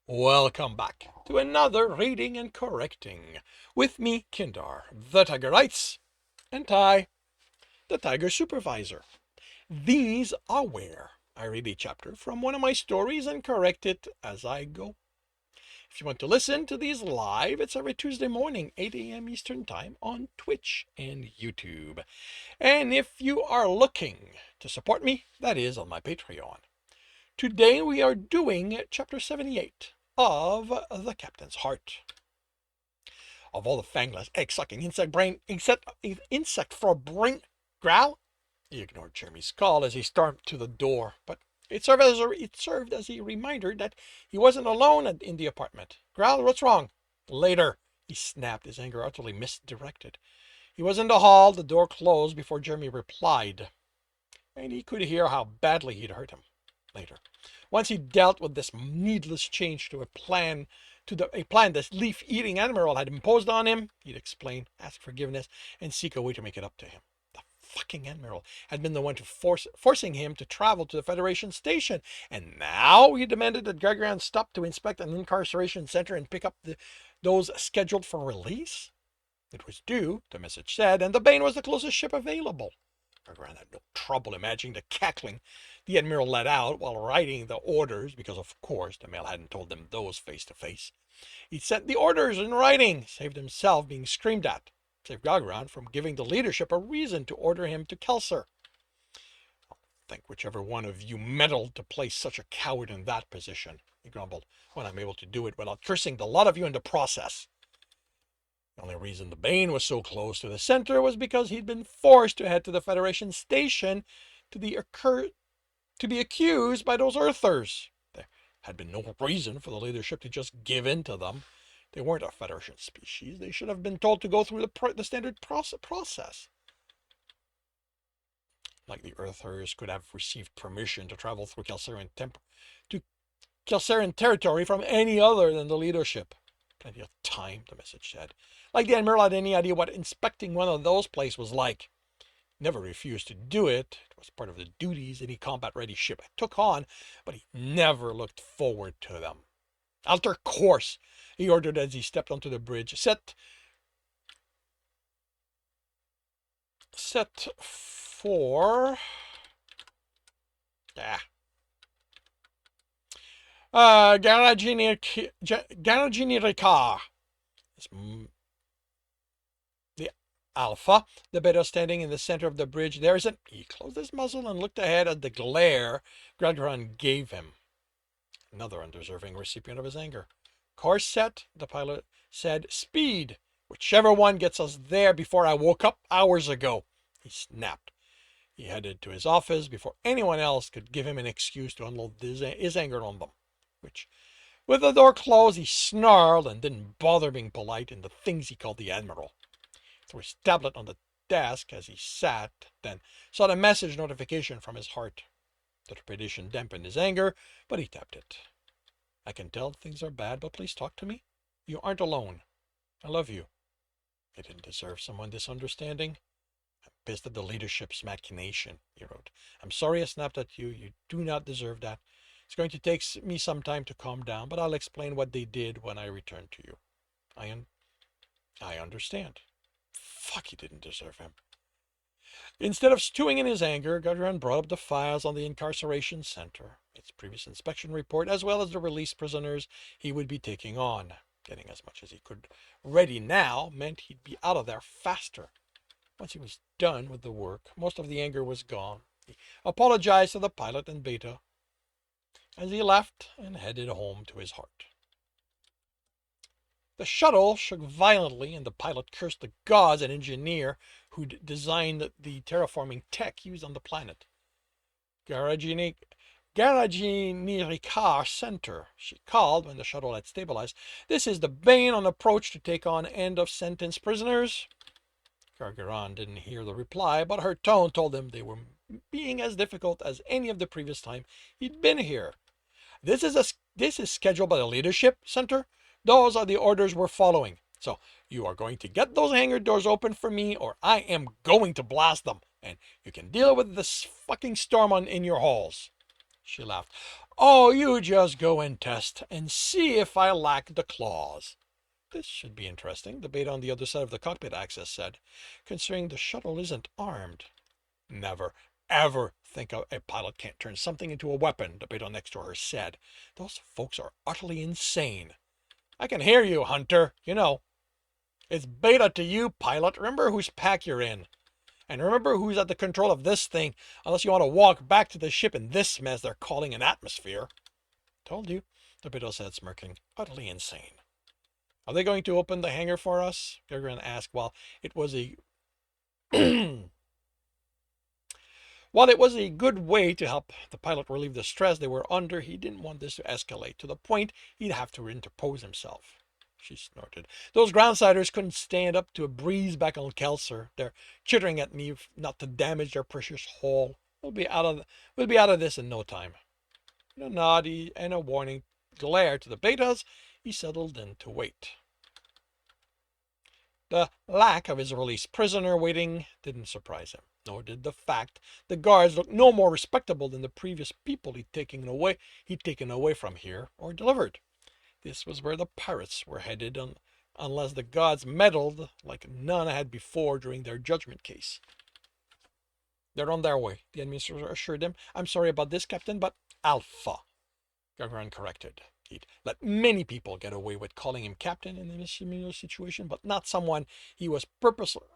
Welcome back to another reading and correcting with me, Kindar, the Tiger Writes, and Ty, the Tiger Supervisor. These are where I read a chapter from one of my stories and correct it as I go. If you want to listen to these live, it's every Tuesday morning, 8 a.m. Eastern Time on Twitch and YouTube. And if you are looking to support me, that is on my Patreon. Today we are doing chapter 78 of The Captain's Heart. Of all the fangless, egg-sucking insect for a brain growl. He ignored Jeremy's call as he stormed to the door, but it served as a reminder that he wasn't alone in the apartment. Growl, what's wrong? Later, he snapped, his anger utterly misdirected. He was in the hall, the door closed before Jeremy replied, and he could hear how badly he'd hurt him. Later, once he dealt with this needless change to a plan this leaf-eating admiral had imposed on him, he'd explain, ask forgiveness, and seek a way to make it up to him. The fucking admiral had been the one forcing him to travel to the Federation station, and now he demanded that Gralgiran stop to inspect an incarceration center and pick up those scheduled for release. It was due, the message said, and the Bane was the closest ship available. Gralgiran had no trouble imagining the cackling the Admiral let out while writing the orders, because of course the mail hadn't told them those face to face. He'd sent the orders in writing, saved himself being screamed at, saved Gralgiran from giving the leadership a reason to order him to Kelsir. I'll think whichever one of you meddled to place such a coward in that position, he grumbled, when I'm able to do it without cursing the lot of you in the process. The only reason the Bane was so close to the center was because he'd been forced to head to the Federation station to be accused by those Earthers. There had been no reason for the leadership to just give in to them. They weren't a Federation species. They should have been told to go through the standard process. Like the Earthers could have received permission to travel through Kelsirian territory from any other than the leadership. Plenty of time, the message said. Like the Admiral had any idea what inspecting one of those places was like. Never refused to do it. It was part of the duties any combat-ready ship took on, but he never looked forward to them. Alter course, he ordered as he stepped onto the bridge. Set for... Garagini the Alpha, the beta standing in the center of the bridge. He closed his muzzle and looked ahead at the glare Gralgiran gave him. Another undeserving recipient of his anger. Course set, the pilot said. Speed. Whichever one gets us there before I woke up hours ago, he snapped. He headed to his office before anyone else could give him an excuse to unload his anger on them. Which, with the door closed, he snarled and didn't bother being polite in the things he called the Admiral. Threw his tablet on the desk as he sat, then saw the message notification from his heart. The trepidation dampened his anger, but he tapped it. I can tell things are bad, but please talk to me. You aren't alone. I love you. I didn't deserve someone this understanding. I'm pissed at the leadership's machination, he wrote. I'm sorry I snapped at you. You do not deserve that. It's going to take me some time to calm down, but I'll explain what they did when I return to you. I understand. Fuck, he didn't deserve him. Instead of stewing in his anger, Gralgiran brought up the files on the incarceration center, its previous inspection report, as well as the released prisoners he would be taking on. Getting as much as he could ready now meant he'd be out of there faster. Once he was done with the work, most of the anger was gone. He apologized to the pilot and Beta as he left and headed home to his heart. The shuttle shook violently, and the pilot cursed the gods and engineer who'd designed the terraforming tech used on the planet. Garagini Ricard Center, she called when the shuttle had stabilized. This is the Bane on approach to take on end-of-sentence prisoners. Gralgiran didn't hear the reply, but her tone told him they were being as difficult as any of the previous time he'd been here. This is scheduled by the leadership center. Those are the orders we're following. So you are going to get those hangar doors open for me, or I am going to blast them, and you can deal with this fucking storm in your halls. She laughed. Oh, you just go and test and see if I lack the claws. This should be interesting, the beta on the other side of the cockpit access said, considering the shuttle isn't armed. Never, ever think a pilot can't turn something into a weapon, the beta next to her said. Those folks are utterly insane. I can hear you, Hunter. You know, it's beta to you, pilot. Remember whose pack you're in. And remember who's at the control of this thing, unless you want to walk back to the ship in this mess they're calling an atmosphere. Told you, the beta said, smirking. Utterly insane. Are they going to open the hangar for us? Gralgiran asked while it was a good way to help the pilot relieve the stress they were under, he didn't want this to escalate to the point he'd have to interpose himself. She snorted. Those groundsiders couldn't stand up to a breeze back on Kelser. They're chittering at me not to damage their precious hull. We'll be out of this in no time. In a nod and a warning glare to the betas, he settled in to wait. The lack of his released prisoner waiting didn't surprise him, nor did the fact the guards looked no more respectable than the previous people he'd taken away from here or delivered. This was where the pirates were headed, unless the gods meddled like none had before during their judgment case. They're on their way, the administrator assured him. I'm sorry about this, Captain, but Alpha, Gralgiran corrected. He'd let many people get away with calling him captain in a similar situation, but not someone he was purposely,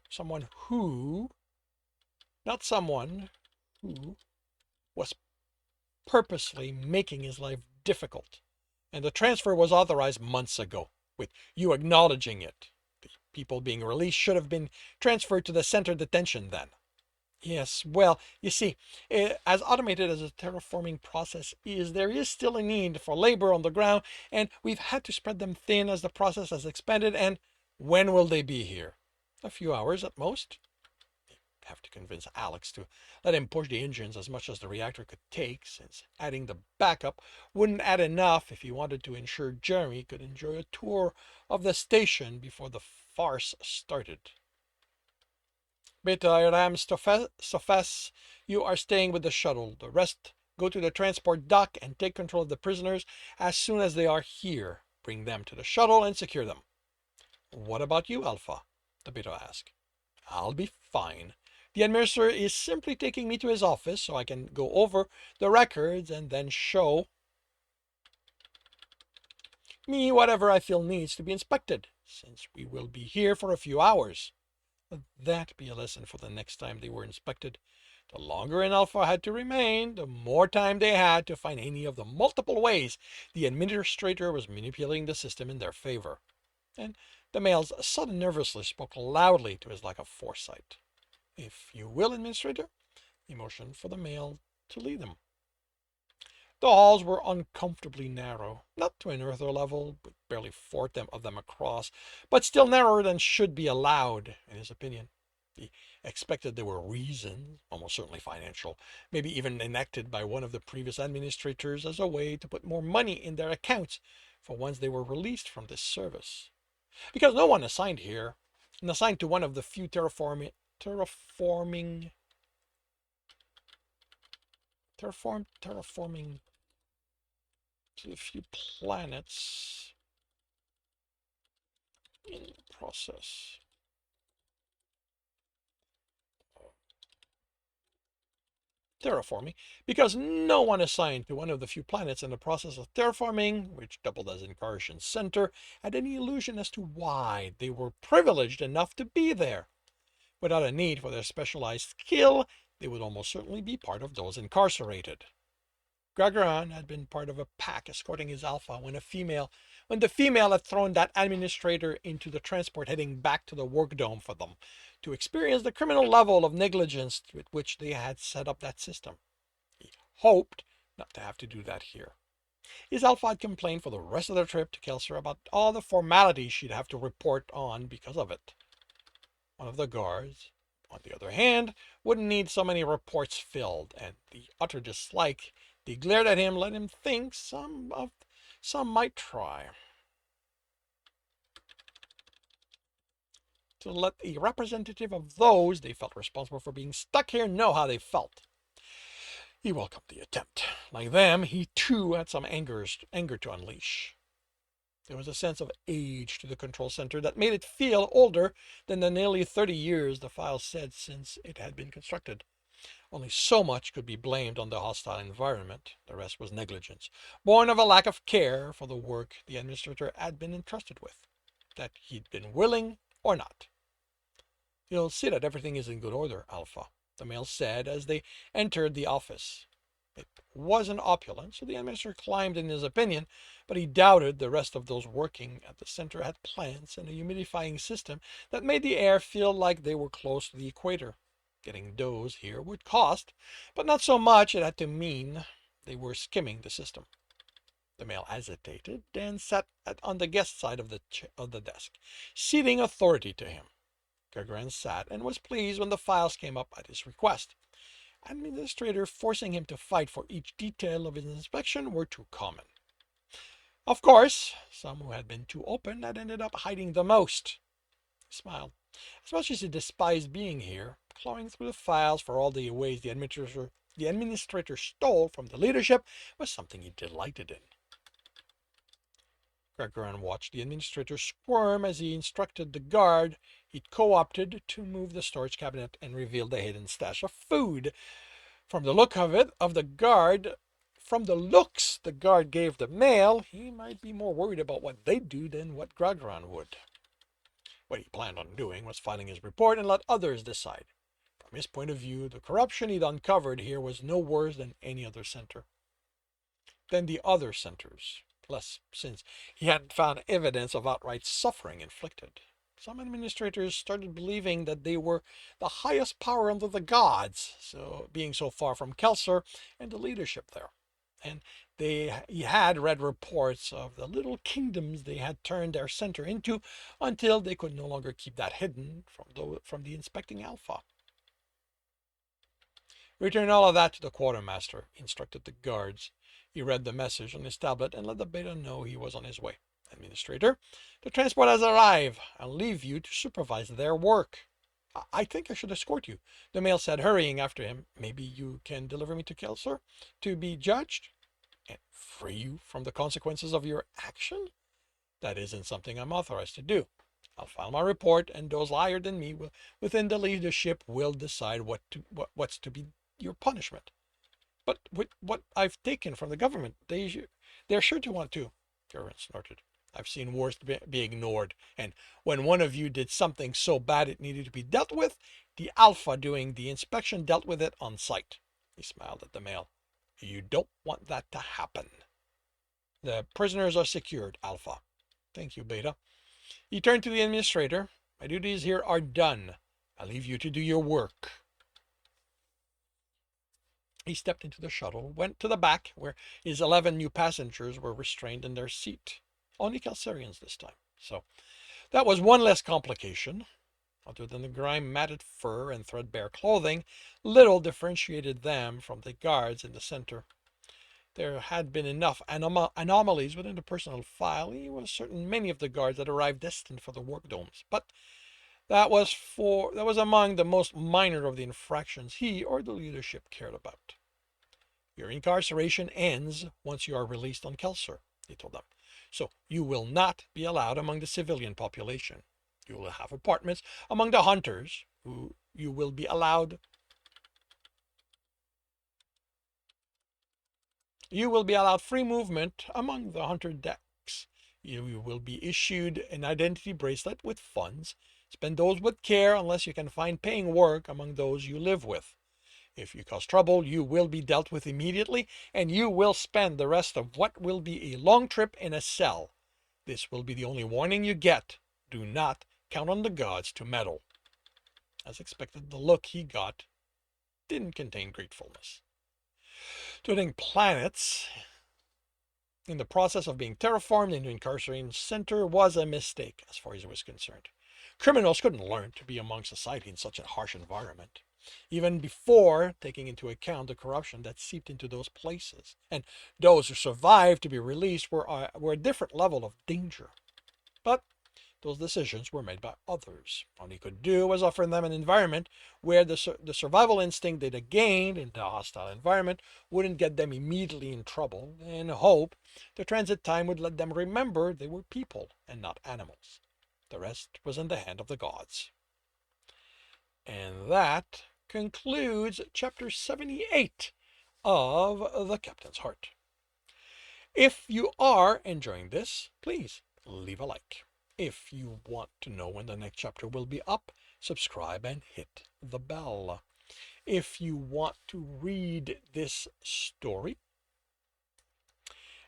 not someone who was purposely making his life difficult. And the transfer was authorized months ago, with you acknowledging it. The people being released should have been transferred to the center detention then. Yes, well, you see, as automated as the terraforming process is, there is still a need for labor on the ground, and we've had to spread them thin as the process has expanded. And when will they be here? A few hours at most. You have to convince Alex to let him push the engines as much as the reactor could take, since adding the backup wouldn't add enough if he wanted to ensure Jeremy could enjoy a tour of the station before the farce started. Beta Ram Stofes, you are staying with the shuttle. The rest go to the transport dock and take control of the prisoners as soon as they are here. Bring them to the shuttle and secure them. What about you, Alpha? The Beta asked. I'll be fine. The administrator is simply taking me to his office so I can go over the records and then show me whatever I feel needs to be inspected, since we will be here for a few hours. Let that be a lesson for the next time they were inspected. The longer an Alpha had to remain, the more time they had to find any of the multiple ways the administrator was manipulating the system in their favor. And the male's sudden nervousness spoke loudly to his lack of foresight. If you will, administrator, he motioned for the male to lead them. The halls were uncomfortably narrow, not to an Earther level, with barely four of them across, but still narrower than should be allowed, in his opinion. He expected there were reasons, almost certainly financial, maybe even enacted by one of the previous administrators as a way to put more money in their accounts for once they were released from this service. Because no one assigned here, and assigned to one of the few terraforming to a few planets in the process. Terraforming, because no one assigned to one of the few planets in the process of terraforming, which doubled as Incarnation's center, had any illusion as to why they were privileged enough to be there. Without a need for their specialized skill, they would almost certainly be part of those incarcerated. Gralgiran had been part of a pack escorting his Alpha when the female had thrown that administrator into the transport heading back to the work dome for them to experience the criminal level of negligence with which they had set up that system. He hoped not to have to do that here. His Alpha had complained for the rest of the trip to Kelser about all the formalities she'd have to report on because of it. One of the guards, on the other hand, wouldn't need so many reports filled, and the utter dislike they glared at him let him think some might try to let a representative of those they felt responsible for being stuck here know how they felt. He welcomed the attempt. Like them, he too had some anger to unleash. There was a sense of age to the control center that made it feel older than the nearly 30 years the file said since it had been constructed. Only so much could be blamed on the hostile environment. The rest was negligence, born of a lack of care for the work the administrator had been entrusted with, that he'd been willing or not. You'll see that everything is in good order, Alpha, the male said as they entered the office. It wasn't opulent, so the administrator climbed in his opinion, but he doubted the rest of those working at the center had plants and a humidifying system that made the air feel like they were close to the equator. Getting doughs here would cost, but not so much it had to mean they were skimming the system. The male hesitated, then sat on the guest side of the desk, ceding authority to him. Gralgiran sat and was pleased when the files came up at his request. Administrator forcing him to fight for each detail of his inspection were too common. Of course, some who had been too open had ended up hiding the most. He smiled. As much as he despised being here, clawing through the files for all the ways the administrator stole from the leadership was something he delighted in. Gralgiran watched the administrator squirm as he instructed the guard he'd co-opted to move the storage cabinet and reveal the hidden stash of food. From the looks the guard gave the male, he might be more worried about what they'd do than what Gralgiran would. What he planned on doing was filing his report and let others decide. From his point of view, the corruption he'd uncovered here was no worse than any other center. Than the other centers, plus since he hadn't found evidence of outright suffering inflicted. Some administrators started believing that they were the highest power under the gods, so being so far from Kelsir and the leadership there. And he had read reports of the little kingdoms they had turned their center into until they could no longer keep that hidden from the inspecting Alpha. Return all of that to the quartermaster, instructed the guards. He read the message on his tablet and let the beta know he was on his way. Administrator, the transport has arrived. I'll leave you to supervise their work. I think I should escort you, the male said, hurrying after him. Maybe you can deliver me to Kelsir to be judged and free you from the consequences of your action? That isn't something I'm authorized to do. I'll file my report, and those higher than me within the leadership will decide what's to be your punishment. But with what I've taken from the government, they're sure to want to. Gralgiran snorted. I've seen worse be ignored, and when one of you did something so bad it needed to be dealt with, the Alpha doing the inspection dealt with it on site. He smiled at the male. You don't want that to happen. The prisoners are secured, Alpha. Thank you, Beta. He turned to the administrator. My duties here are done. I leave you to do your work. He stepped into the shuttle, went to the back, where his 11 new passengers were restrained in their seat. Only Kelsirians this time. So that was one less complication. Other than the grime-matted fur and threadbare clothing, little differentiated them from the guards in the center. There had been enough anomalies within the personal file. He was certain many of the guards had arrived destined for the work domes, but that was among the most minor of the infractions he or the leadership cared about. Your incarceration ends once you are released on Kelsir, he told them. So you will not be allowed among the civilian population. You will have apartments among the hunters, who you will be allowed free movement among the hunter decks. You will be issued an identity bracelet with funds. Spend those with care unless you can find paying work among those you live with. If you cause trouble, you will be dealt with immediately, and you will spend the rest of what will be a long trip in a cell. This will be the only warning you get. Do not count on the gods to meddle. As expected, the look he got didn't contain gratefulness. Turning planets in the process of being terraformed into incarceration center was a mistake as far as he was concerned. Criminals couldn't learn to be among society in such a harsh environment, even before taking into account the corruption that seeped into those places. And those who survived to be released were a different level of danger. But those decisions were made by others. All he could do was offer them an environment where the survival instinct they'd gained in the hostile environment wouldn't get them immediately in trouble, and hope the transit time would let them remember they were people and not animals. The rest was in the hand of the gods. And that concludes chapter 78 of The Captain's Heart. If you are enjoying this, please leave a like. If you want to know when the next chapter will be up, subscribe and hit the bell. If you want to read this story,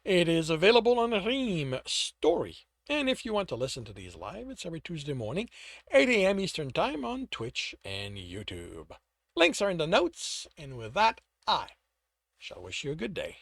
it is available on Ream Story. And if you want to listen to these live, it's every Tuesday morning, 8 a.m. Eastern Time on Twitch and YouTube. Links are in the notes, and with that, I shall wish you a good day.